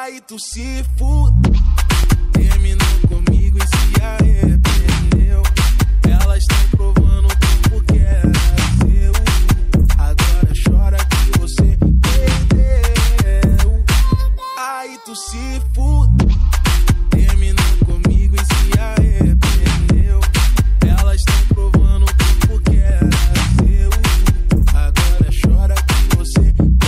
Aí tu se fude. Terminou comigo e se arrependeu. Elas estão provando o tempo que era seu. Agora chora que você perdeu. Aí tu se fude. Terminou comigo e se arrependeu. Elas estão provando o tempo que era seu. Agora chora que você perdeu.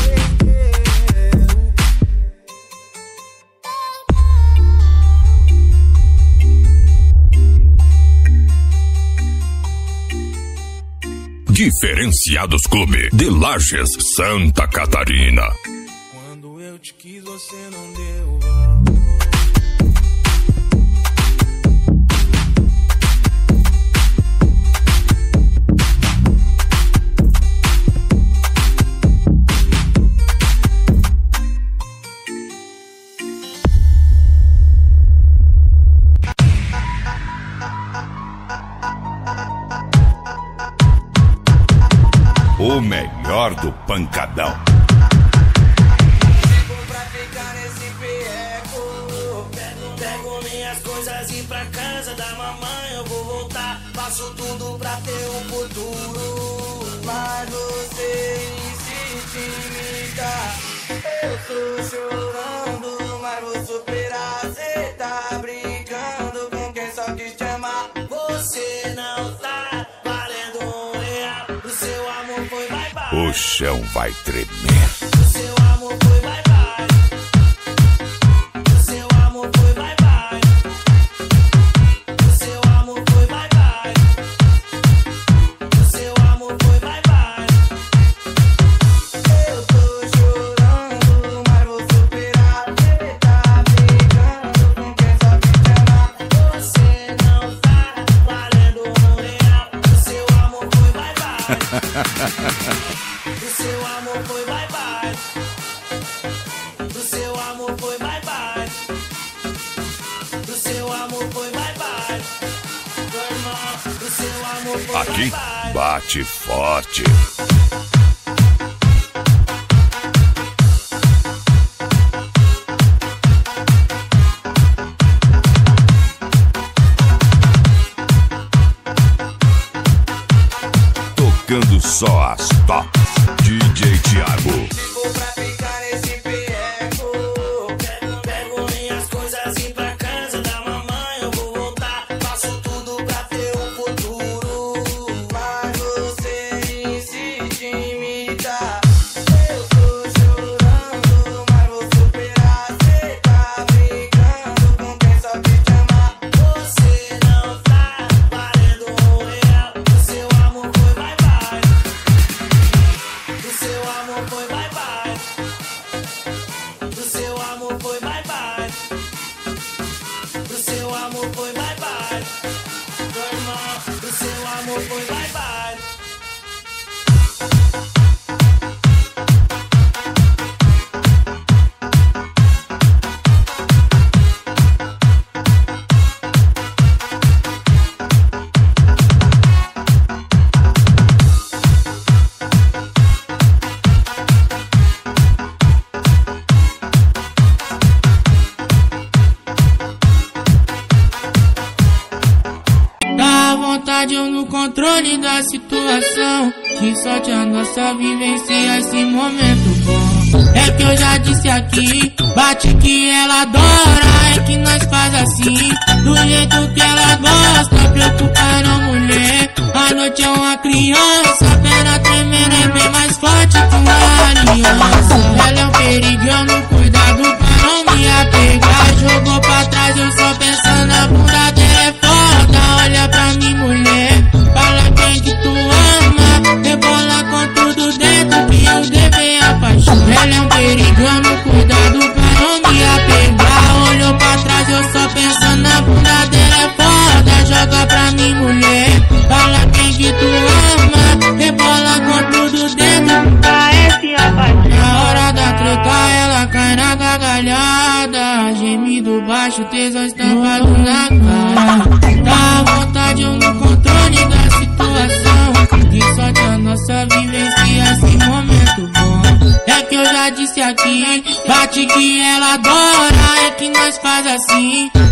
Diferenciados Clube de Lages, Santa Catarina. Quando eu te quis, você não deu valor. O melhor do pancadão. Chegou pra ficar nesse perreco. Pego minhas coisas e pra casa da mamãe eu vou voltar. Faço tudo pra ter um futuro, mas você insiste em me dar. Eu tô chorando, mas vou superar. Cê tá brincando com quem só quis te amar. Você não tá valendo R$1. O seu amor foi bye-bye. O chão vai tremer. O seu amor foi bye-bye. O seu amor foi bye-bye. O seu amor foi bye-bye. O seu amor foi bye-bye. Eu tô chorando, mas vou superar. Você tá brigando com quem só quis te amar. Você não tá valendo R$1. O seu amor foi bye-bye. O seu amor foi bye-bye. O seu amor foi bye-bye. O seu amor foi bye-bye. O seu amor foi Aqui bye-bye. bate forte. Tocando só as tops. DJ Thiago. Chegou pra ficar nesse perreco. Pego minhas coisas e pra casa da mamãe eu vou voltar. Faço tudo pra ter um futuro, mas você insiste em me dar. Eu tô chorando, mas vou superar. Cê tá brincando com quem só quis te amar. Você não tá valendo R$1. O seu amor foi bye-bye. O seu amor foi bye-bye. O seu amor foi bye-bye. O seu amor foi bye-bye. O seu amor foi bye-bye. Dá vontade eu no controle da situação, que sorte a nossa vivência esse momento bom. É que eu já disse aqui, bate que ela adora. É que nós faz assim, do jeito que ela gosta, preocupando a mulher. A noite é uma criança, a perna tremendo é bem mais forte que uma aliança. Ela é um perigo, eu não cuidado pra não me apegar. Jogou pra trás, eu só pensando na bunda dela é foda. Olha pra mim, mulher, fala quem que tu ama. Rebola com tudo dentro que eu devei a paixão. Ela é um perigo, eu não cuidado pra não me apegar. Olhou pra trás, eu só pensando na bunda dela é foda. Joga pra mim, mulher, fala quem que tu ama. Rebola com tudo dentro, parece a paixão. Na hora da treta, ela cai na gargalhada. Gemido baixo, tesão estampado na cara. Dá vontade eu no controle da situação, que sorte a nossa vivência esse momento bom. É que eu já já disse aqui, bate que ela adora, é que nós faz assim.